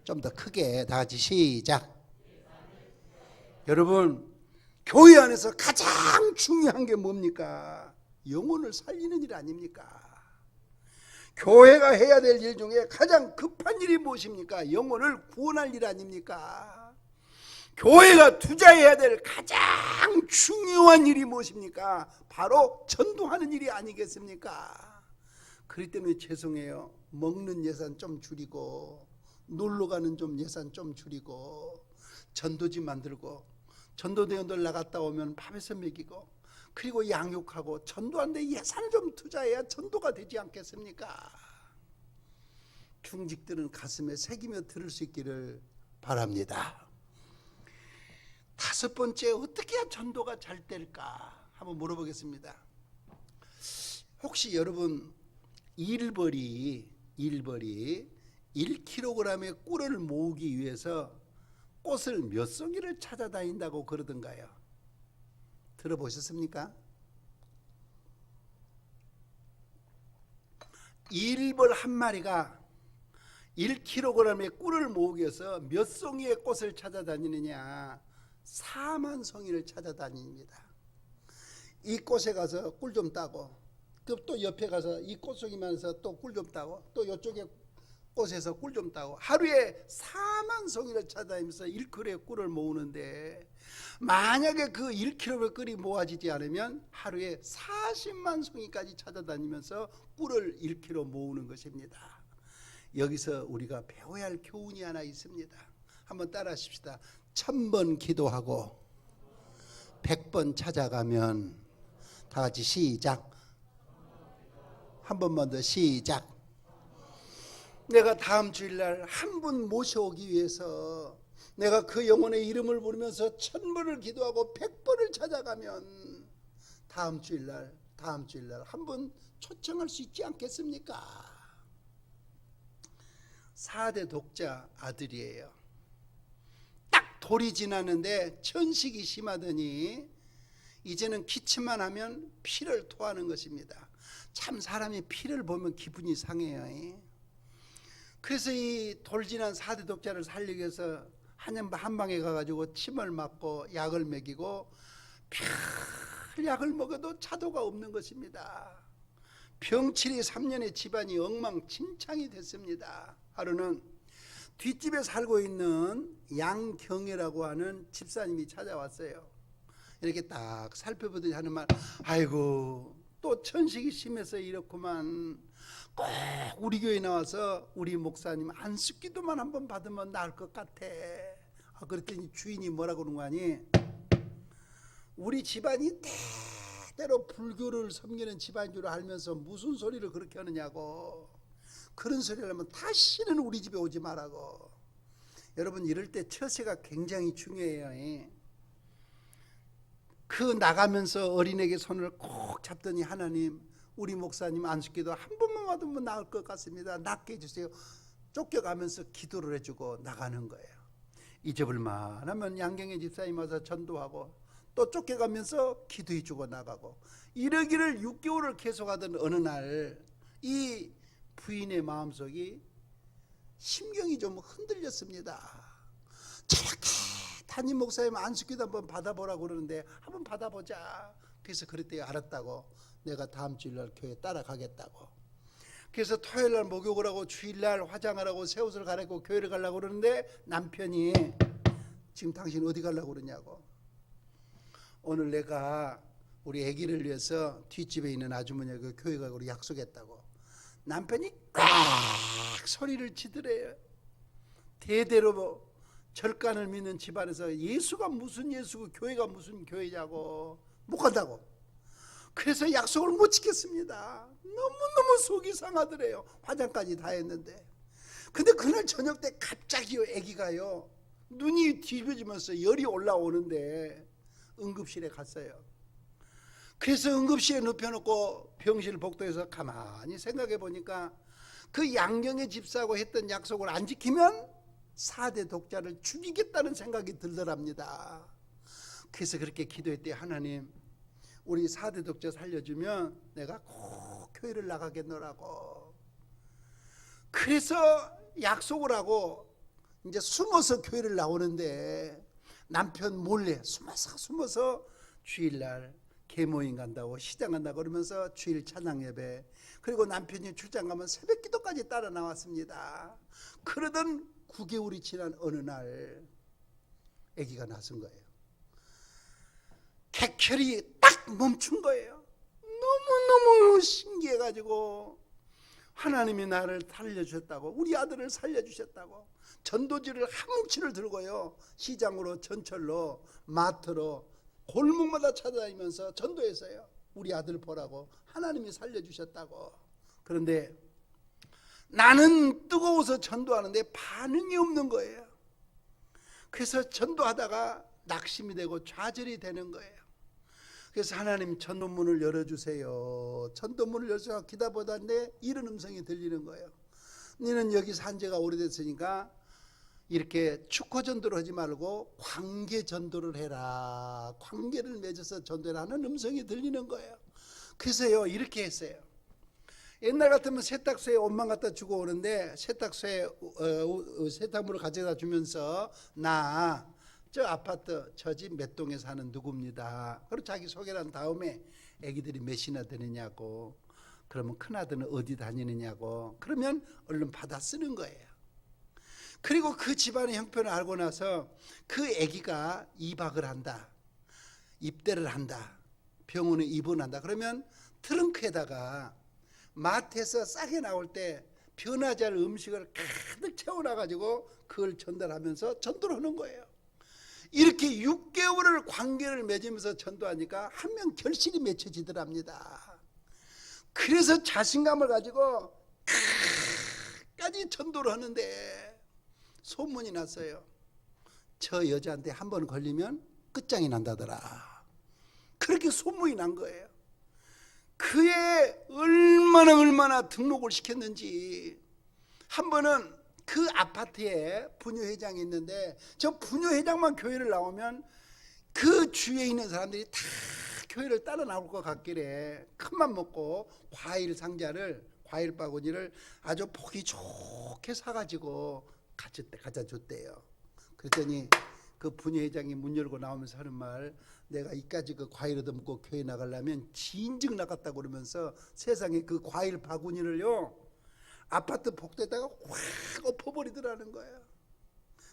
[SPEAKER 1] 좀 더 크게 다 같이 시작. 여러분, 교회 안에서 가장 중요한 게 뭡니까? 영혼을 살리는 일 아닙니까? 교회가 해야 될 일 중에 가장 급한 일이 무엇입니까? 영혼을 구원할 일 아닙니까? 교회가 투자해야 될 가장 중요한 일이 무엇입니까? 바로 전도하는 일이 아니겠습니까? 그렇기 때문에 죄송해요. 먹는 예산 좀 줄이고, 놀러가는 좀 예산 좀 줄이고, 전도지 만들고, 전도대원들 나갔다 오면 밥에서 먹이고, 그리고 양육하고 전도하는데 예산을 좀 투자해야 전도가 되지 않겠습니까? 중직들은 가슴에 새기며 들을 수 있기를 바랍니다. 다섯 번째, 어떻게 해야 전도가 잘 될까? 한번 물어보겠습니다. 혹시 여러분 일벌이 1kg의 꿀을 모으기 위해서 꽃을 몇 송이를 찾아다닌다고 그러던가요? 들어보셨습니까? 일벌 한 마리가 1kg의 꿀을 모으기 위해서 몇 송이의 꽃을 찾아다니느냐? 4만 송이를 찾아다닙니다. 이 꽃에 가서 꿀 좀 따고, 또 옆에 가서 이 꽃송이만에서 또 꿀 좀 따고, 또 이쪽에 꽃에서 꿀 좀 따고, 하루에 4만 송이를 찾아다니면서 1kg의 꿀을 모으는데, 만약에 그 1kg의 꿀이 모아지지 않으면 하루에 40만 송이까지 찾아다니면서 꿀을 1kg 모으는 것입니다. 여기서 우리가 배워야 할 교훈이 하나 있습니다. 한번 따라 하십시다. 1000번 기도하고 100번 찾아가면, 다 같이 시작. 한 번만 더 시작. 내가 다음 주일날 한 분 모셔오기 위해서 내가 그 영혼의 이름을 부르면서 1000번을 기도하고 100번을 찾아가면 다음 주일날 한 분 초청할 수 있지 않겠습니까? 4대 독자 아들이에요. 딱 돌이 지나는데 천식이 심하더니 이제는 기침만 하면 피를 토하는 것입니다. 참 사람이 피를 보면 기분이 상해요. 그래서 이 돌 지난 4대 독자를 살리기 위해서 한방에 가가지고 침을 맞고 약을 먹이고 약을 먹어도 차도가 없는 것입니다. 병치리 3년의 집안이 엉망진창이 됐습니다. 하루는 뒷집에 살고 있는 양경애라고 하는 집사님이 찾아왔어요. 이렇게 딱 살펴보더니 하는 말, 아이고 또 천식이 심해서 이렇구만. 꼭 우리 교회 나와서 우리 목사님 안식기도만 한번 받으면 나을 것 같아. 그랬더니 주인이 뭐라고 그러는 거 아니? 우리 집안이 대대로 불교를 섬기는 집안인 줄 알면서 무슨 소리를 그렇게 하느냐고. 그런 소리를 하면 다시는 우리 집에 오지 말라고. 여러분, 이럴 때 처세가 굉장히 중요해요. 그 나가면서 어린에게 손을 꼭 잡더니 하나님, 우리 목사님 안식기도 한 번만 받으면 나을 것 같습니다. 낫게 해주세요. 쫓겨가면서 기도를 해주고 나가는 거예요. 잊어볼만 하면 양경의 집사님 와서 전도하고 또 쫓겨가면서 기도해주고 나가고, 이러기를 6개월을 계속하던 어느 날 이 부인의 마음속이 심경이 좀 흔들렸습니다. 저렇게 담임 목사님 안식기도 한번 받아보라고 그러는데 한번 받아보자. 그래서 그랬대요. 알았다고. 내가 다음 주일날 교회 따라가겠다고. 그래서 토요일날 목욕을 하고 주일날 화장을 하고 새 옷을 갈아입고 교회를 가려고 그러는데 남편이 지금 당신 어디 가려고 그러냐고. 오늘 내가 우리 아기를 위해서 뒷집에 있는 아주머니하고 교회 가기로 약속했다고. 남편이 꽉 소리를 치더래요. 대대로 절간을 믿는 집안에서 예수가 무슨 예수고 교회가 무슨 교회냐고. 못 간다고. 그래서 약속을 못 지켰습니다. 너무너무 속이 상하더래요. 화장까지 다 했는데. 근데 그날 저녁 때 갑자기요, 아기가요 눈이 뒤집어지면서 열이 올라오는데 응급실에 갔어요. 그래서 응급실에 눕혀놓고 병실 복도에서 가만히 생각해 보니까 그 양경의 집사하고 했던 약속을 안 지키면 4대 독자를 죽이겠다는 생각이 들더랍니다. 그래서 그렇게 기도했대요. 하나님, 우리 4대 독자 살려주면 내가 꼭 교회를 나가겠노라고. 그래서 약속을 하고 이제 숨어서 교회를 나오는데 남편 몰래 숨어서 주일날 개모임 간다고 시장 간다고 그러면서 주일 찬양 예배, 그리고 남편이 출장 가면 새벽 기도까지 따라 나왔습니다. 그러던 9개월이 지난 어느 날 아기가 나선 거예요. 객혈이 딱 멈춘 거예요. 너무너무 신기해가지고 하나님이 나를 살려주셨다고, 우리 아들을 살려주셨다고 전도지를 한 뭉치를 들고요, 시장으로 전철로 마트로 골목마다 찾아다니면서 전도했어요. 우리 아들 보라고, 하나님이 살려주셨다고. 그런데 나는 뜨거워서 전도하는데 반응이 없는 거예요. 그래서 전도하다가 낙심이 되고 좌절이 되는 거예요. 그래서 하나님, 전도문을 열어주세요. 전도문을 열어서 기다보다는데 이런 음성이 들리는 거예요. 너는 여기 산 지가 오래됐으니까 이렇게 축호 전도를 하지 말고 관계 전도를 해라. 관계를 맺어서 전도라는 음성이 들리는 거예요. 그래서요, 이렇게 했어요. 옛날 같으면 세탁소에 옷만 갖다 주고 오는데 세탁소에 세탁물을 가져다 주면서 나 저 아파트 저 집 몇 동에 사는 누구입니다. 그리고 자기 소개를 한 다음에 애기들이 몇이나 되느냐고, 그러면 큰아들은 어디 다니느냐고, 그러면 얼른 받아 쓰는 거예요. 그리고 그 집안의 형편을 알고 나서 그 아기가 입학을 한다, 입대를 한다, 병원에 입원한다, 그러면 트렁크에다가 마트에서 싸게 나올 때 변하지 않을 음식을 가득 채워놔가지고 그걸 전달하면서 전도를 하는 거예요. 이렇게 6개월을 관계를 맺으면서 전도하니까 한 명 결실이 맺혀지더랍니다. 그래서 자신감을 가지고 끝까지 전도를 하는데 소문이 났어요. 저 여자한테 한 번 걸리면 끝장이 난다더라. 그렇게 소문이 난 거예요. 그의 얼마나 등록을 시켰는지. 한 번은 그 아파트에 부녀회장이 있는데 저 부녀회장만 교회를 나오면 그 주위에 있는 사람들이 다 교회를 따라 나올 것 같길래 큰맘 먹고 과일 상자를, 과일 바구니를 아주 보기 좋게 사가지고 갖다 줬대요. 그랬더니 그 부녀회장이 문 열고 나오면서 하는 말, 내가 이까지 그 과일 얻어먹고 교회 나가려면 진즉 나갔다고 그러면서 세상에 그 과일 바구니를요 아파트 복도에다가 확 엎어버리더라는 거예요.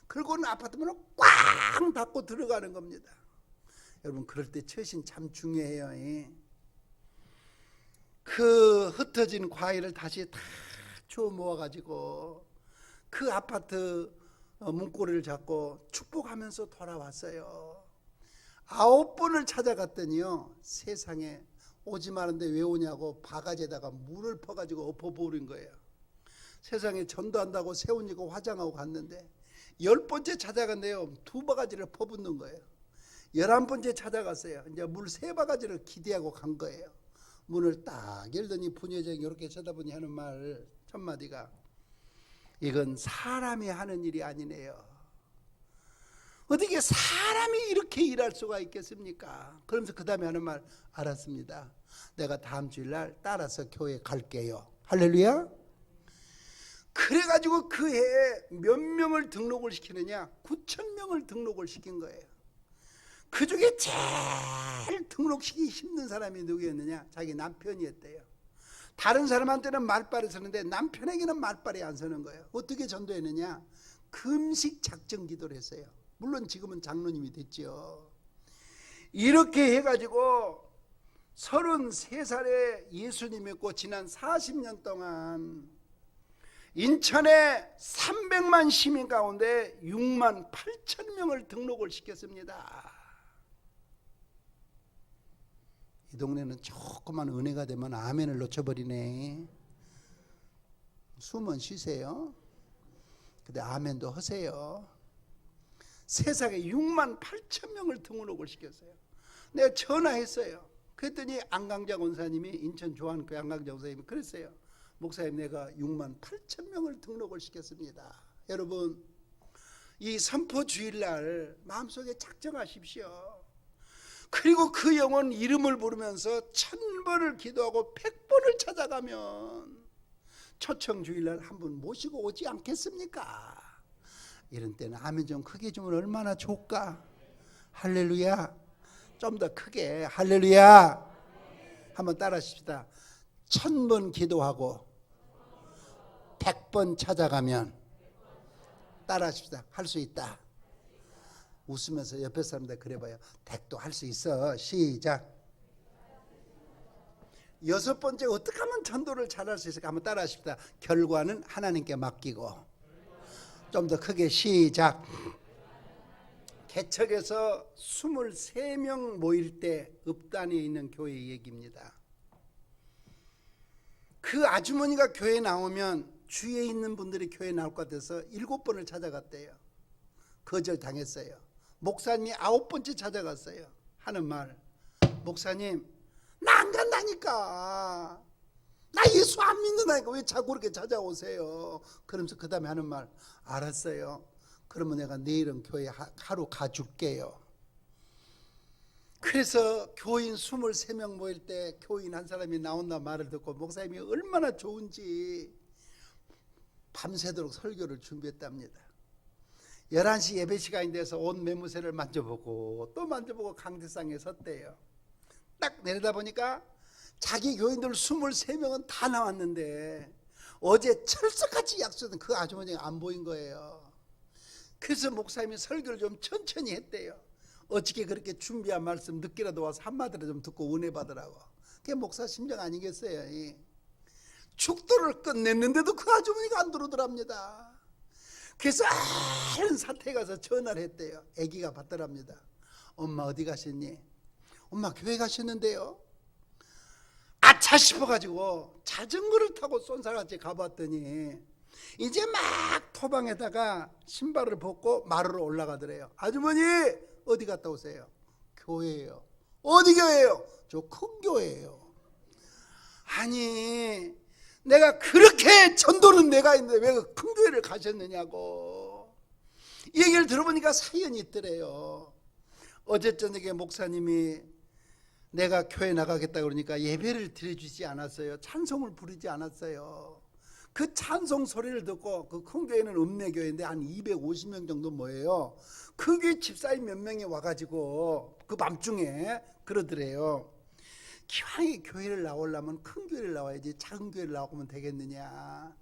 [SPEAKER 1] 그리고는 아파트 문을 꽉 닫고 들어가는 겁니다. 여러분, 그럴 때 처신 참 중요해요. 그 흩어진 과일을 다시 다 주워 모아가지고 그 아파트 문고리를 잡고 축복하면서 돌아왔어요. 9번을 찾아갔더니요, 세상에 오지 마는데 왜 오냐고 바가지에다가 물을 퍼가지고 엎어버린 거예요. 세상에 전도한다고 새 옷 입고 화장하고 갔는데 10번째 찾아갔는데요, 2바가지를 퍼붓는 거예요. 11번째 찾아갔어요. 이제 물 3바가지를 기대하고 간 거예요. 문을 딱 열더니 부녀정이 이렇게 쳐다보니 하는 말 첫마디가, 이건 사람이 하는 일이 아니네요. 어떻게 사람이 이렇게 일할 수가 있겠습니까? 그러면서 그 다음에 하는 말, 알았습니다. 내가 다음 주일날 따라서 교회 갈게요. 할렐루야. 그래가지고 그 해에 몇 명을 등록을 시키느냐? 9,000명을 등록을 시킨 거예요. 그 중에 제일 등록시키기 힘든 사람이 누구였느냐? 자기 남편이었대요. 다른 사람한테는 말빨이 서는데 남편에게는 말빨이 안 서는 거예요. 어떻게 전도했느냐? 금식 작정 기도를 했어요. 물론 지금은 장로님이 됐죠. 이렇게 해가지고 33살에 예수님 믿고 지난 40년 동안 인천에 300만 시민 가운데 6만 8천 명을 등록을 시켰습니다. 이 동네는 조그만 은혜가 되면 아멘을 놓쳐버리네. 숨은 쉬세요. 근데 아멘도 하세요. 세상에 6만 8천 명을 등록을 시켰어요. 내가 전화했어요. 그랬더니 안강자 권사님이, 인천 조한교회 안강자 권사님이 그랬어요. 목사님, 내가 6만 8천 명을 등록을 시켰습니다. 여러분, 이 선포 주일날 마음속에 작정하십시오. 그리고 그 영혼 이름을 부르면서 1000번을 기도하고 100번을 찾아가면 초청 주일날 한 분 모시고 오지 않겠습니까? 이런 때는 아멘 좀 크게 주면 얼마나 좋을까? 할렐루야. 좀 더 크게 할렐루야. 한번 따라 하십시다. 1000번 기도하고 100번 찾아가면, 따라 하십시다. 할 수 있다. 웃으면서 옆에 사람들 그래봐요. 댁도 할 수 있어. 시작. 6번째, 어떻게 하면 전도를 잘할 수 있을까? 한번 따라 하십시다. 결과는 하나님께 맡기고. 좀 더 크게 시작. 개척에서 23명 모일 때 읍단에 있는 교회 얘기입니다. 그 아주머니가 교회에 나오면 주위에 있는 분들이 교회에 나올 것 같아서 7번을 찾아갔대요. 거절당했어요. 목사님이 9번째 찾아갔어요. 하는 말, 목사님, 나 안 간다니까. 나 예수 안 믿는다니까. 왜 자꾸 그렇게 찾아오세요? 그러면서 그 다음에 하는 말, 알았어요. 그러면 내가 내일은 교회 하루 가줄게요. 그래서 교인 23명 모일 때 교인 한 사람이 나온다 말을 듣고 목사님이 얼마나 좋은지 밤새도록 설교를 준비했답니다. 11시 예배 시간이 돼서 옷 매무새를 만져보고 또 만져보고 강대상에 섰대요. 딱 내려다 보니까 자기 교인들 23명은 다 나왔는데 어제 철석같이 약속한 그 아주머니가 안 보인 거예요. 그래서 목사님이 설교를 좀 천천히 했대요. 어떻게 그렇게 준비한 말씀 늦게라도 와서 한마디라도 좀 듣고 은혜 받으라고. 그게 목사 심정 아니겠어요? 축도를 끝냈는데도 그 아주머니가 안 들어오더랍니다. 그래서 아는 사태에 가서 전화를 했대요. 아기가 받더랍니다. 엄마 어디 가셨니? 엄마 교회 가셨는데요. 아차 싶어가지고 자전거를 타고 쏜살같이 가봤더니 이제 막 토방에다가 신발을 벗고 마루로 올라가더래요. 아주머니 어디 갔다 오세요? 교회예요. 어디 교회예요? 저 큰 교회예요. 아니 내가 그렇게 전도는 내가 있는데 왜 큰 교회를 가셨느냐고. 이 얘기를 들어보니까 사연이 있더래요. 어제 저녁에 목사님이 내가 교회 나가겠다 그러니까 예배를 드려주지 않았어요. 찬송을 부르지 않았어요. 그 찬송 소리를 듣고, 그 큰 교회는 읍내교회인데 한 250명 정도 모여요. 그 교회 집사님 몇 명이 와가지고 그 밤중에 그러더래요. 기왕에 교회를 나오려면 큰 교회를 나와야지 작은 교회를 나오면 되겠느냐.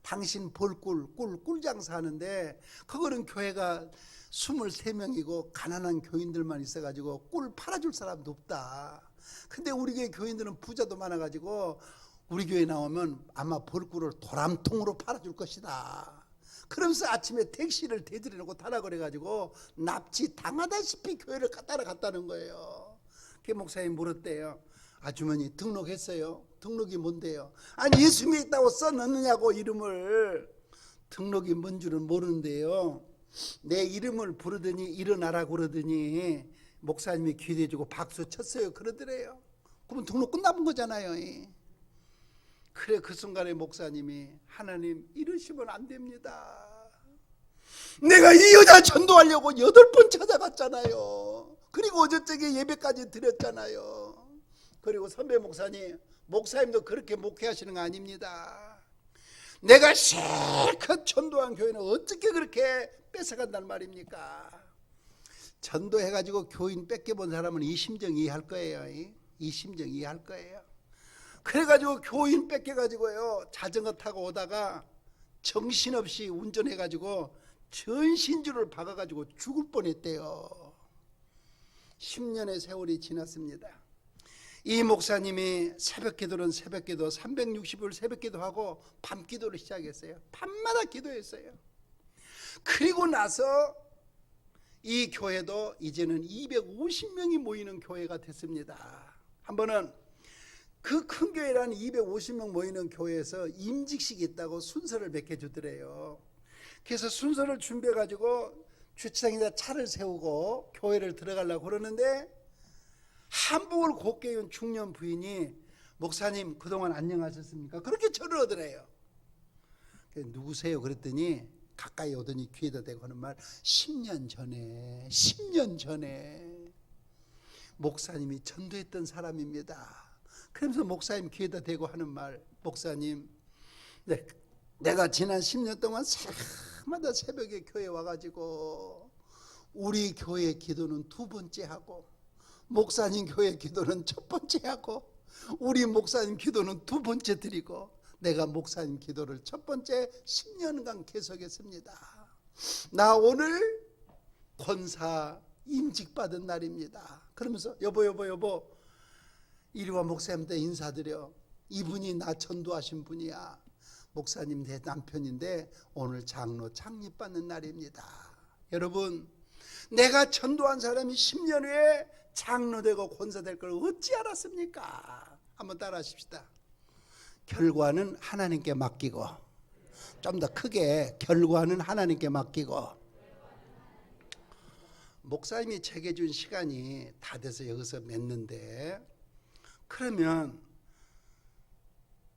[SPEAKER 1] 당신 꿀장사 하는데 그거는 교회가 23명이고 가난한 교인들만 있어가지고 꿀 팔아줄 사람도 없다. 근데 우리 교회 교인들은 부자도 많아가지고 우리 교회 나오면 아마 벌꿀을 도람통으로 팔아줄 것이다. 그러면서 아침에 택시를 대들여 놓고 타라 그래가지고 납치 당하다시피 교회를 따라갔다는 거예요. 그 목사님 물었대요. 아주머니 등록했어요? 등록이 뭔데요? 아니 예수 믿다고 써넣느냐고 이름을. 등록이 뭔 줄은 모르는데요. 내 이름을 부르더니 일어나라 그러더니 목사님이 기대해주고 박수 쳤어요 그러더래요. 그러면 등록 끝나본 거잖아요. 그래 그 순간에 목사님이 하나님 이러시면 안 됩니다. 내가 이 여자 전도하려고 8번 찾아갔잖아요. 그리고 어저께 예배까지 드렸잖아요. 그리고 선배 목사님, 목사님도 그렇게 목회하시는 거 아닙니다. 내가 실컷 전도한 교회는 어떻게 그렇게 뺏어간단 말입니까? 전도해가지고 교인 뺏겨본 사람은 이 심정 이해할 거예요. 이 심정 이해할 거예요. 그래가지고 교인 뺏겨가지고요 자전거 타고 오다가 정신없이 운전해가지고 전신주를 박아가지고 죽을 뻔했대요. 10년의 세월이 지났습니다. 이 목사님이 새벽기도는 새벽기도 360일 새벽기도하고 밤기도를 시작했어요. 밤마다 기도했어요. 그리고 나서 이 교회도 이제는 250명이 모이는 교회가 됐습니다. 한 번은 그 큰 교회라는 250명 모이는 교회에서 임직식이 있다고 순서를 맡겨주더래요. 그래서 순서를 준비해가지고 주차장에다 차를 세우고 교회를 들어가려고 그러는데 한복을 곱게 입은 중년 부인이 목사님 그동안 안녕하셨습니까? 그렇게 절을 하더래요. 누구세요? 그랬더니 가까이 오더니 귀에다 대고 하는 말 10년 전에 목사님이 전도했던 사람입니다. 그러면서 목사님 귀에다 대고 하는 말 목사님 내가 지난 10년 동안 새마다 새벽에 교회 와가지고 우리 교회 기도는 2번째 하고 목사님 교회 기도는 1번째 하고 우리 목사님 기도는 2번째 드리고 내가 목사님 기도를 1번째 10년간 계속했습니다. 나 오늘 권사 임직받은 날입니다. 그러면서 여보 이리와 목사님한테 인사드려. 이분이 나 전도하신 분이야. 목사님 내 남편인데 오늘 장로 창립받는 날입니다. 여러분 내가 전도한 사람이 10년 후에 장로되고 권사될 걸 어찌 알았습니까? 한번 따라 하십시다. 결과는 하나님께 맡기고 좀 더 크게 결과는 하나님께 맡기고 목사님이 제게 준 시간이 다 돼서 여기서 맺는데 그러면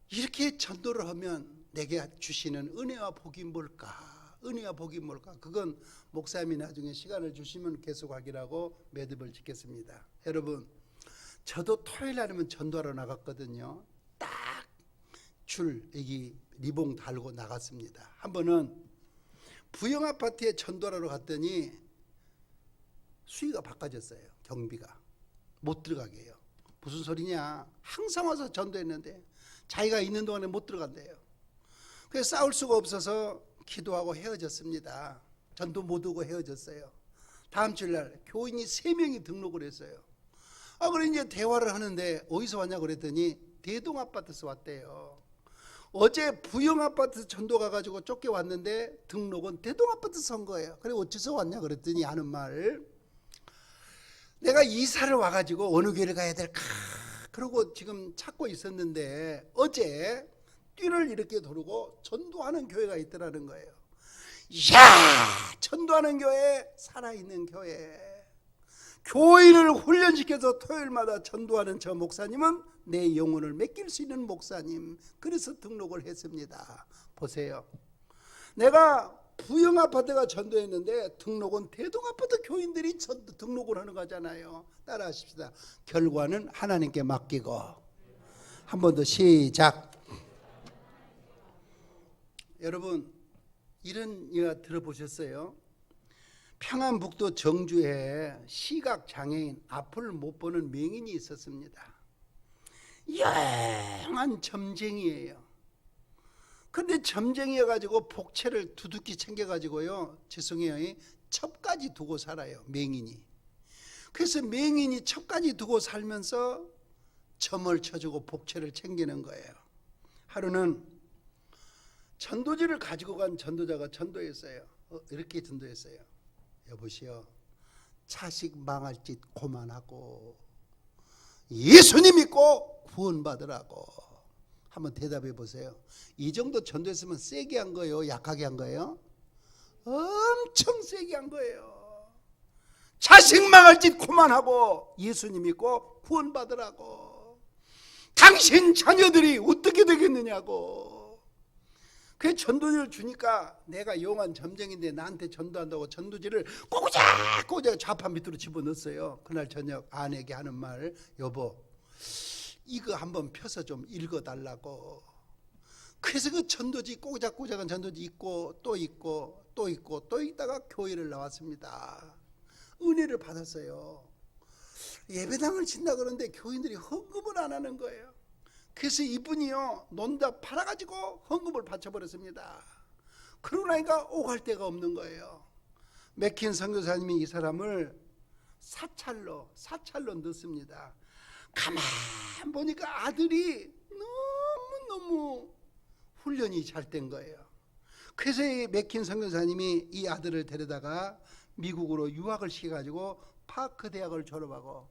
[SPEAKER 1] 이렇게 전도를 하면 내게 주시는 은혜와 복이 뭘까? 은혜와 복이 뭘까? 그건 목사님이 나중에 시간을 주시면 계속하기라고 매듭을 짓겠습니다. 여러분 저도 토요일 날이면 전도하러 나갔거든요. 딱 줄 여기 리봉 달고 나갔습니다. 한 번은 부영아파트에 전도하러 갔더니 수위가 바꿔졌어요. 경비가 못 들어가게 해요. 무슨 소리냐? 항상 와서 전도했는데 자기가 있는 동안에 못 들어간대요. 그래서 싸울 수가 없어서 기도하고 헤어졌습니다. 전도 못 오고 헤어졌어요. 다음 주일날 교인이 3명이 등록을 했어요. 그래 이제 대화를 하는데 어디서 왔냐 그랬더니 대동아파트에서 왔대요. 어제 부영아파트 전도 가가지고 쫓겨왔는데 등록은 대동아파트에서 한 거예요. 그래 어째서 왔냐 그랬더니 하는 말 내가 이사를 와가지고 어느 교회를 가야 될까 그러고 지금 찾고 있었는데 어제 뛰를 이렇게 도르고 전도하는 교회가 있더라는 거예요. 이야 전도하는 교회 살아있는 교회 교인을 훈련시켜서 토요일마다 전도하는 저 목사님은 내 영혼을 맡길 수 있는 목사님. 그래서 등록을 했습니다. 보세요. 내가 부영아파트가 전도했는데 등록은 대동아파트 교인들이 등록을 하는 거잖아요. 따라 하십시다. 결과는 하나님께 맡기고. 한 번 더 시작. 여러분 이런 이야 들어보셨어요? 평안북도 정주에 시각장애인 앞을 못 보는 맹인이 있었습니다. 영한 점쟁이에요. 근데 점쟁이여가지고 복채를 두둑히 챙겨가지고요 죄송해요 첩까지 두고 살아요. 맹인이. 그래서 맹인이 첩까지 두고 살면서 점을 쳐주고 복채를 챙기는 거예요. 하루는 전도지를 가지고 간 전도자가 전도했어요. 이렇게 전도했어요. 여보시오, 자식 망할 짓 그만하고 예수님 믿고 구원받으라고. 한번 대답해 보세요. 이 정도 전도했으면 세게 한 거예요? 약하게 한 거예요? 엄청 세게 한 거예요. 자식 망할 짓 그만하고 예수님 믿고 구원받으라고. 당신 자녀들이 어떻게 되겠느냐고. 그 전도지를 주니까 내가 용한 점쟁인데 나한테 전도한다고 전도지를 꼬고작 좌판 밑으로 집어넣었어요. 그날 저녁 아내에게 하는 말, 여보 이거 한번 펴서 좀 읽어달라고. 그래서 그 전도지 꼬작꼬작한 전도지 읽고 또 읽고 또 읽고 또 읽다가 교회를 나왔습니다. 은혜를 받았어요. 예배당을 짓나 그러는데 교인들이 헌금을 안 하는 거예요. 그래서 이분이요 논다 팔아가지고 헌금을 바쳐버렸습니다. 그러고 나니까 오갈 데가 없는 거예요. 맥킨 선교사님이 이 사람을 사찰로 넣습니다. 가만 보니까 아들이 너무너무 훈련이 잘 된 거예요. 그래서 이 맥킨 선교사님이 이 아들을 데려다가 미국으로 유학을 시켜가지고 파크 대학을 졸업하고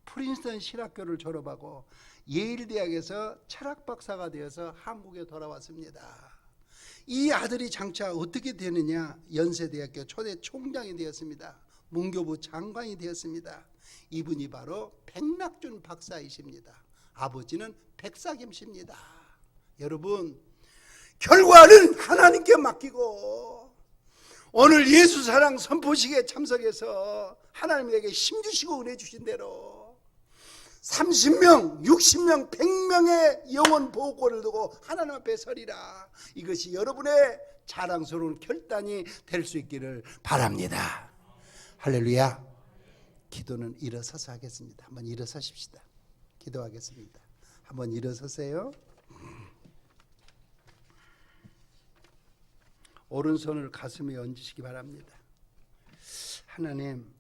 [SPEAKER 1] 프린스턴 신학교를 졸업하고 예일 대학에서 철학 박사가 되어서 한국에 돌아왔습니다. 이 아들이 장차 어떻게 되느냐, 연세대학교 초대 총장이 되었습니다. 문교부 장관이 되었습니다. 이분이 바로 백낙준 박사이십니다. 아버지는 백사김씨입니다. 여러분, 결과는 하나님께 맡기고 오늘 예수사랑 선포식에 참석해서 하나님에게 힘주시고 은혜 주신 대로 30명, 60명, 100명의 영혼 보호권을 두고 하나님 앞에 서리라. 이것이 여러분의 자랑스러운 결단이 될 수 있기를 바랍니다. 할렐루야. 기도는 일어서서 하겠습니다. 한번 일어서십시다. 기도하겠습니다. 한번 일어서세요. 오른손을 가슴에 얹으시기 바랍니다. 하나님,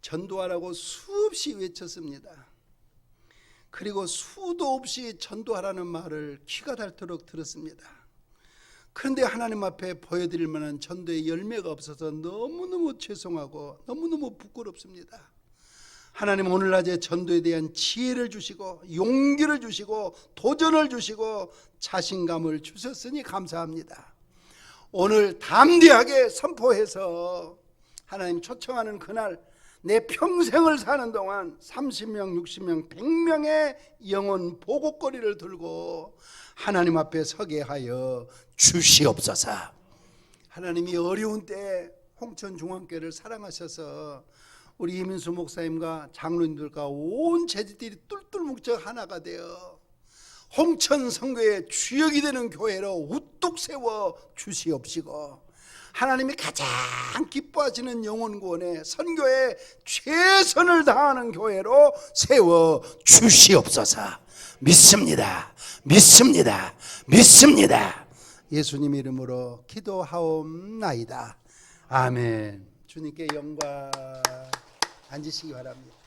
[SPEAKER 1] 전도하라고 수없이 외쳤습니다. 그리고 수도 없이 전도하라는 말을 귀가 닳도록 들었습니다. 그런데 하나님 앞에 보여드릴 만한 전도의 열매가 없어서 너무너무 죄송하고 너무너무 부끄럽습니다. 하나님, 오늘 낮에 전도에 대한 지혜를 주시고 용기를 주시고 도전을 주시고 자신감을 주셨으니 감사합니다. 오늘 담대하게 선포해서 하나님 초청하는 그날 내 평생을 사는 동안 30명, 60명, 100명의 영혼 보고거리를 들고 하나님 앞에 서게 하여 주시옵소서. 하나님이 어려운 때 홍천중앙교회를 사랑하셔서 우리 이민수 목사님과 장로님들과 온 제자들이 똘똘 뭉쳐 하나가 되어 홍천 선교의 주역이 되는 교회로 우뚝 세워 주시옵시고, 하나님이 가장 기뻐하시는 영혼 구원에 선교에 최선을 다하는 교회로 세워 주시옵소서. 믿습니다. 믿습니다. 믿습니다. 예수님 이름으로 기도하옵나이다. 아멘. 주님께 영광. 앉으시기 바랍니다.